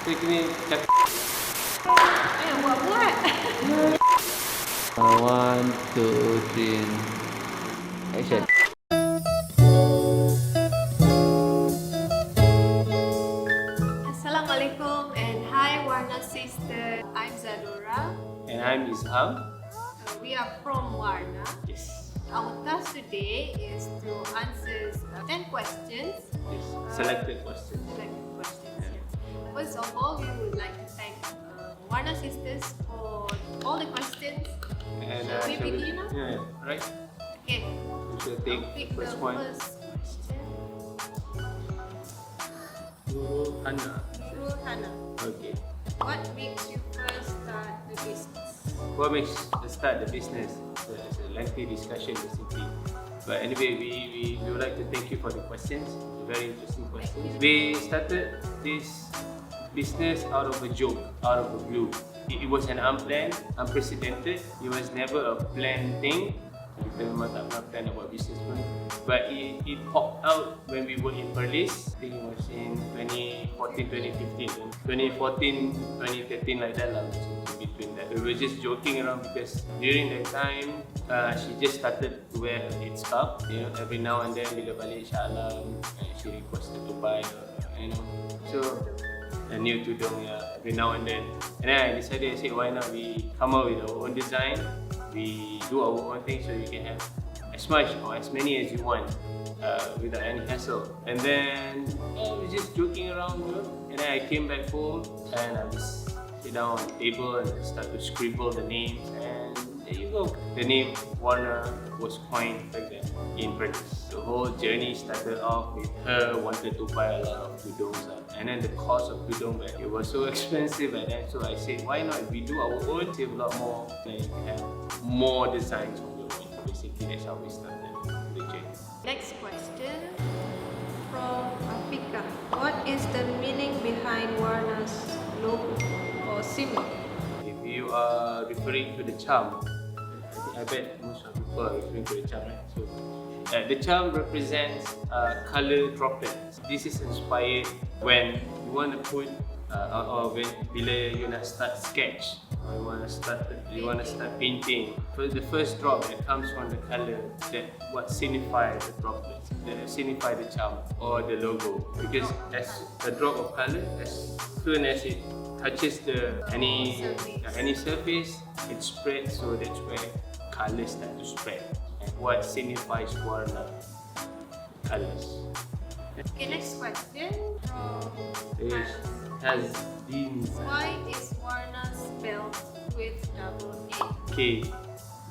Kita kena cakap. Buat. 1, 2, 3, action. Assalamualaikum and hi Waarnasisters. I'm Zadora. And I'm Isham. We are from Warna. Yes. Our task today is to answer 10 questions. Yes. Selected questions. Selected questions. Yeah. First of all, we would like to thank Waarnasisters for all the questions. And Shall we begin now? Yeah, right. Okay. We should take I'll pick the the first one. first question. Guru Hana. Guru Hana, Okay. what makes you first start the business? What makes us start the business? It's a lengthy discussion basically. But anyway, we would like to thank you for the questions. Very interesting questions. We started this business out of a joke, out of the blue. It was an unplanned, unprecedented. It was never a planned thing. Kita memang tak pernah plan about business pun. But it popped out when we were in Perlis. I think it was in 2014, 2015. 2014, 2013 like that lah. In between that. We were just joking around because during that time, she just started to wear her head scarf. You know, every now and then bila balik Shah Alam, she requested to buy, So, a new tudung, every now and then. And then I decided, I said, why not we come up with our own design. We do our own thing so you can have as much or as many as you want without any hassle. And then I was just joking around, and then I came back home and I just sit down on the table and start to scribble the names, and there you go. The name Warna was coined back then in Perlis. The whole journey started off with her wanted to buy a lot of tudungs, and then the cost of tudung back, it was so expensive at then. So I said, why not if we do our own, save a lot more, then you can have more designs on your own. Basically, that's how we started the journey. Next question from Afika. What is the meaning behind Warna's logo or symbol? If you are referring to the charm, I bet most of people are referring to the charm, right? So, the charm represents color droplets. This is inspired when you want to put, or when bila you nak start sketch, or you want to start painting. For the first drop that comes from the color, that what signifies the droplets, that signify the charm or the logo. Because as a drop of color, as soon as it touches any surface, it spreads. So that's where colors start to spread. And what signifies Warna? Colors. Okay, next question from It has been. Why is Warna spelled with double A? Okay,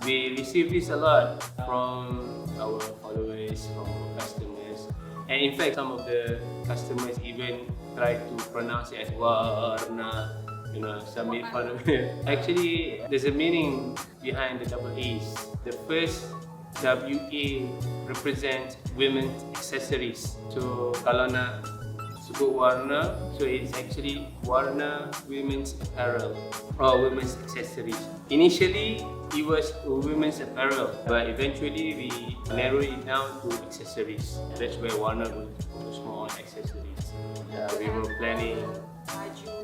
we receive this a lot from our followers, from our customers, and in fact, some of the customers even try to pronounce it as Warna. Some make fun of it. Actually, there's a meaning behind the double A's. The first WA represents women's accessories. So kalau nak sebut warna, so it's actually Warna Women's Apparel or Women's Accessories. Initially, it was women's apparel, but eventually we narrowed it down to accessories. That's where Warna will focus more on accessories. We were planning,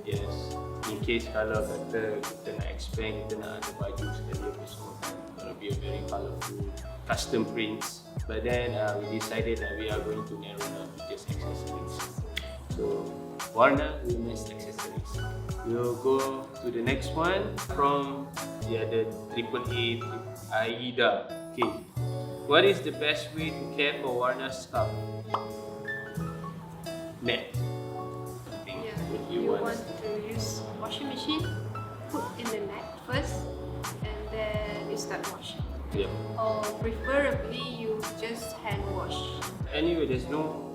yes, in case kalau kata kita nak expand, kita nak ada baju sekali apa semua, gonna be a very colourful custom prints. But then we decided that we are going to narrow down to just accessories. So Warna Women's Accessories. We'll go to the next one from the other AAA Aida. Okay, what is the best way to care for Warna's scalp? Net. You want to use washing machine, put in the net first, and then you start washing. Yep. Or preferably you just hand wash. Anyway, there's no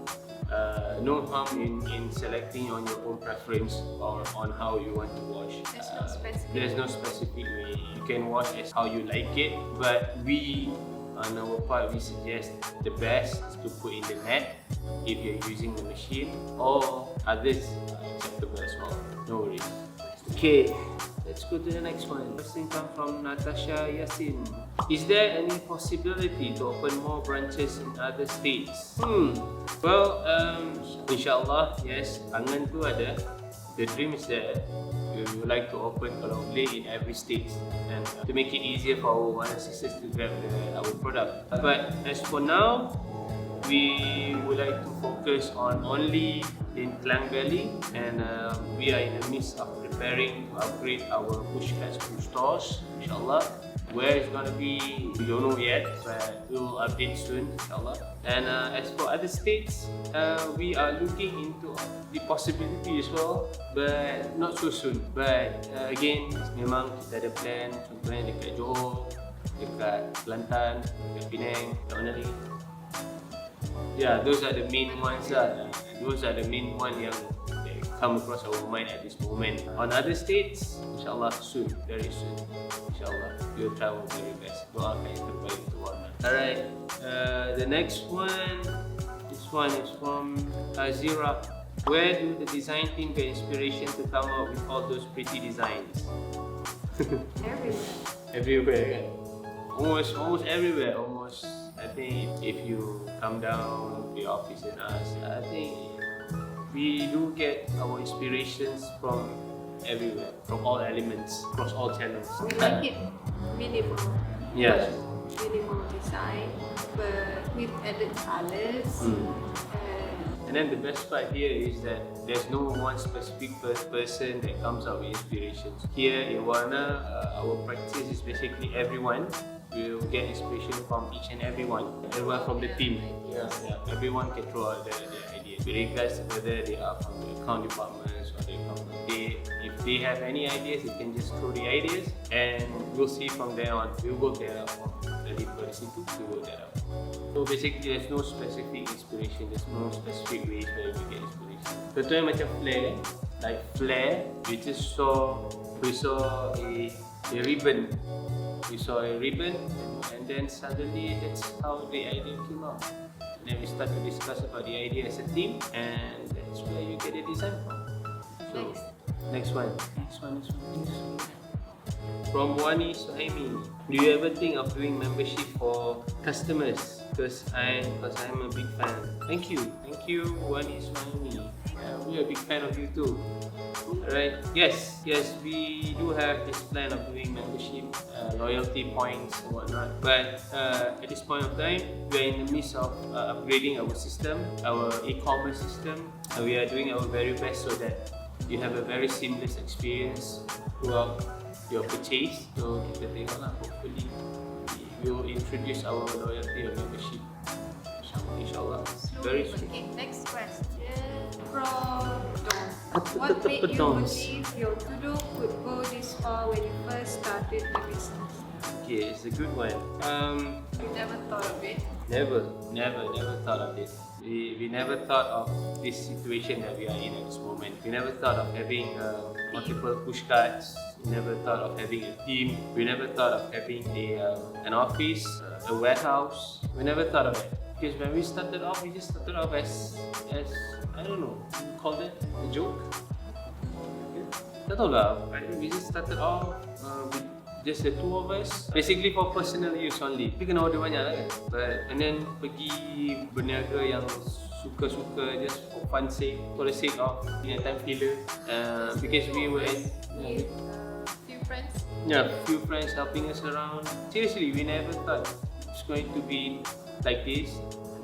harm in selecting on your own preference or on how you want to wash. There's no specific. There's no specific way. You can wash as how you like it, but we, on our part, we suggest the best is to put in the net if you're using the machine, or others are acceptable as well. No worries. Okay, let's go to the next one. Question comes from Natasha Yasin. Is there any possibility to open more branches in other states? Well, insyaAllah, yes, angan tu ada. the dream is that we would like to open a outlet in every state and to make it easier for our Waarnasisters to grab our product. But as for now, we would like to focus on only in Klang Valley, and we are in the midst of preparing to upgrade our push carts to stores, inshallah. Where it's gonna be, we don't know yet, but we'll update soon, inshallah. And as for other states, we are looking into the possibility as well, but not so soon. But again, memang kita ada plan, contohnya dekat Johor, dekat Kelantan, dekat Penang, dekat mana lagi? Yeah, those are the main ones lah. Those are the main one yang come across our mind at this moment. On other states, inshallah soon, very soon. Inshallah, we'll try our very best. Doakan yang terbaik untuk Warna. Alright, the next one. This one is from Azira. Where do the design team get inspiration to come up with all those pretty designs? Everywhere. Everywhere, kan? Almost everywhere. Almost. I think if you come down to the office and ask, I think we do get our inspirations from everywhere, from all elements, across all channels. We like it minimal. Yes. Minimal design, but with added colors. And then the best part here is that there's no one specific person that comes up with inspirations. Here in Warna, our practice is basically everyone will get inspiration from each and everyone from the team. Yeah. Everyone can throw out their ideas, regardless of whether they are from the account departments or they come from if they have any ideas, they can just throw the ideas, and we'll see from there on. We'll work that out. Dari situ, we work that out. So basically, there's no specific inspiration. There's no specific ways where we get inspiration. Contohnya macam flare, like flare, we saw a ribbon. We saw a ribbon, and then suddenly that's how the idea came out. And then we start to discuss about the idea as a team, and that's where you get a design from. So, next one. From Wani Suhaimi, do you ever think of doing membership for customers? Because I'm a big fan. Thank you, Wani Suhaimi. Yeah, we're a big fan of you too. Alright, yes, we do have this plan of doing membership, loyalty points and whatnot. But at this point of time, we are in the midst of upgrading our system, our e-commerce system. We are doing our very best so that you have a very seamless experience throughout your purchase. So kita tengoklah, hopefully we will introduce our loyalty or membership, inshallah, very soon. Okay, next question from Don. What made you believe your tudung could go this far when you first started the business? Okay, it's a good one. You never thought of it? Never thought of it. We never thought of this situation that we are in at this moment. We never thought of having multiple push carts. We never thought of having a team. We never thought of having an office, a warehouse. We never thought of it. Because when we started off, we just started off as I don't know, we called it a joke. Tak tahu lah. We just started off with just the two of us, basically for personal use only. Tapi kena order banyak lah kan. And then pergi berniaga yang suka-suka just for fun sake, for the sake of time filler. Because we were With few friends? Yeah, few friends helping us around. Seriously, we never thought it's going to be like this.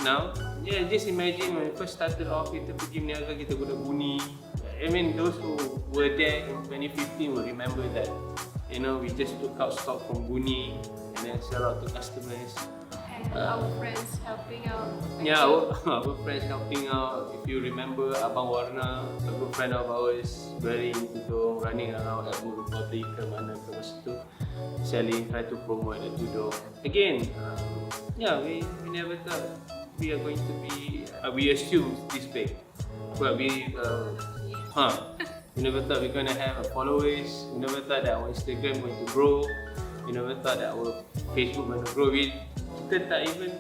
Now, yeah, just imagine when we first started off, kita pergi berniaga, kita guna bunyi. I mean, those who were there in 2015 will remember that. You know, we just took out stock from Buni and then sell out to customers. And our friends helping out. Yeah, our friends helping out. If you remember, Abang Warna, a good friend of ours, wearing tudung, running around at Blue Republic ke mana ke masa tu, selling, try to promote the tudung. Again, yeah, we never thought we are going to be. We assumed this big, but we never thought we're gonna have followers. We never thought that our Instagram going to grow. We never thought that our Facebook going to grow. Kita tak even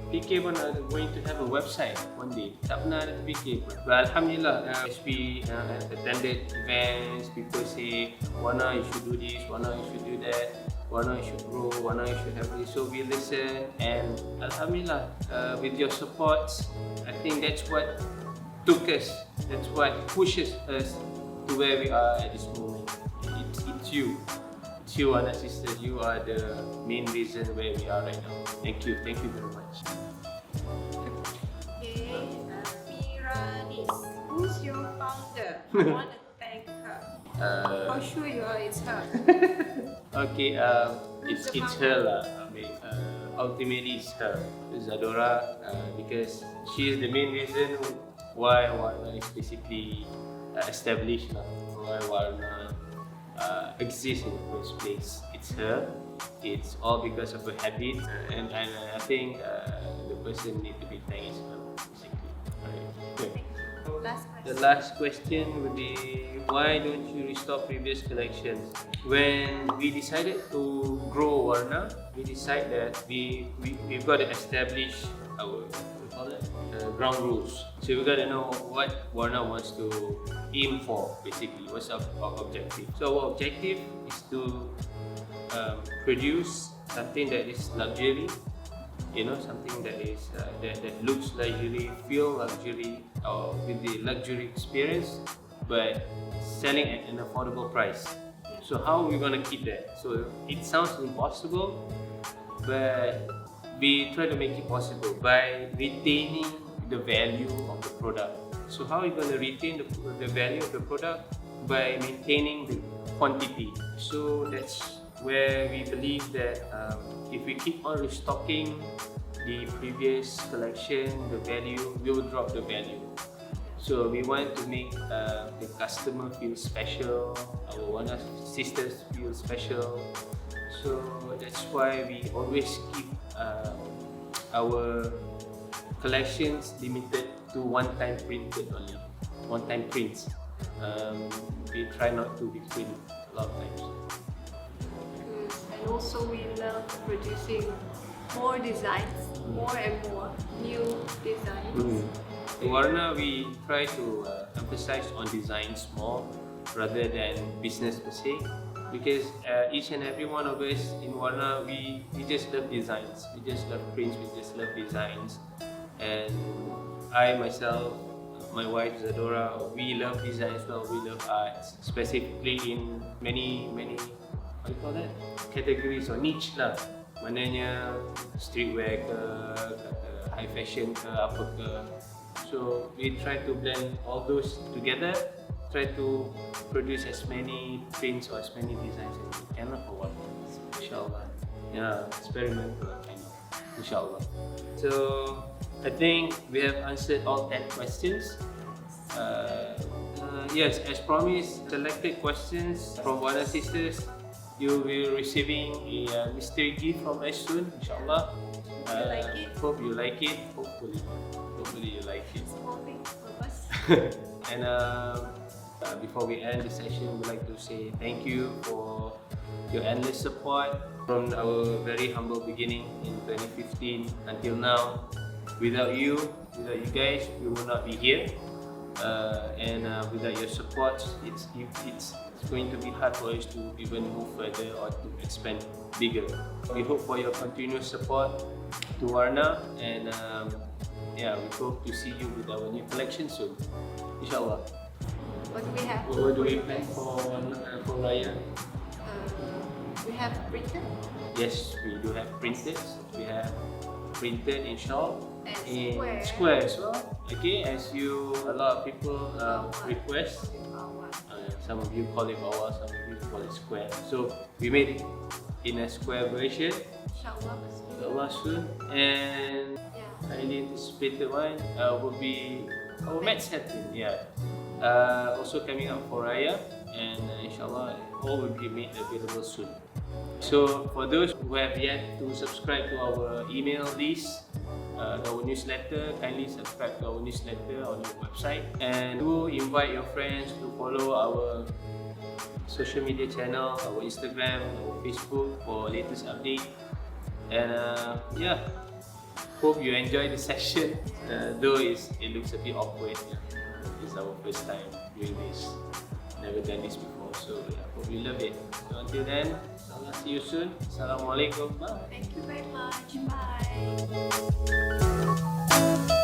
fikir pun going to have a website one day. Tak pernah ada terfikir pun. But Alhamdulillah, as we attended events, people say, Warna, you should do this, Warna, you should do that, Warna, you should grow, Warna, you should have this. So we listen, and Alhamdulillah, with your supports, I think that's what took us, that's what pushes us to to where we are at this moment. It's you. It's you, Waarnasisters. You are the main reason where we are right now. Thank you. Thank you very much. Okay, Miranis, who's your founder? I want to thank her. For sure you are, it's her. Okay, it's her lah. I mean, ultimately it's her, Zadora, because she is the main reason why Waarna is basically established lah. Why Waarna exists in the first place. It's her. It's all because of her habit, and I think the person need to be thanked is her, basically. Right. Last The question. last question would be, why don't you restore previous collections? When we decided to grow Waarna, we decided that we've got to establish our ground rules. So we got to know what Waarna wants to aim for, basically. What's our objective? So our objective is to produce something that is luxury, something that is that looks luxury, feel luxury, or with the luxury experience, but selling at an affordable price. So how are we gonna keep that? So it sounds impossible, but we try to make it possible by retaining the value of the product. So how are we gonna retain the value of the product? By maintaining the quantity. So that's where we believe that if we keep on restocking the previous collection, the value will drop the value. So we want to make the customer feel special, our Waarnasisters feel special. So that's why we always keep our collections limited to one-time printed only, one-time prints. We try not to be print a lot of times. And also we love producing more designs, more and more new designs. In Waarna, we try to emphasize on designs more rather than business per se, because each and every one of us in Waarna, we just love designs, we just love prints, we just love designs. And I myself, my wife Zadora, we love design as well, we love arts, specifically in many what do you call that? Categories or niche lah. Maknanya streetwear ke, kata high fashion ke, apa ke. So we try to blend all those together, try to produce as many prints or as many designs as we can for one. Inshallah. Yeah, experimental kind of. Inshallah. So I think we have answered all 10 questions. Yes, as promised, selected questions from Waarnasisters. You will be receiving a mystery gift from us soon, inshallah. You like it? Hope you like it. Hopefully you like it. Small thing for us. And before we end the session, we'd like to say thank you for your endless support from our very humble beginning in 2015 until now. Without you guys, we will not be here. And without your support, it's going to be hard for us to even move further or to expand bigger. We hope for your continuous support to Waarna, and we hope to see you with our new collection soon, inshallah. What do we have? What do we plan for Raya? We have printed Yes, we do have printed. We have printed in shop, and in square. square as well. Okay, as a lot of people request. Some of you call it bawah, some of you call it square. So we made it in a square version. Inshallah soon. And highly anticipated one will be our mat setting. Also coming up for Raya, and inshallah all will be made available soon. So for those who have yet to subscribe to our email list, our newsletter, kindly subscribe to our newsletter on our website, and do invite your friends to follow our social media channel, our Instagram, our Facebook for latest update. And hope you enjoy the session, though it looks a bit awkward. It's our first time doing this, never done this before, so hope you love it. So until then, inshallah, see you soon. Assalamualaikum. Bye. Thank you very much. Bye.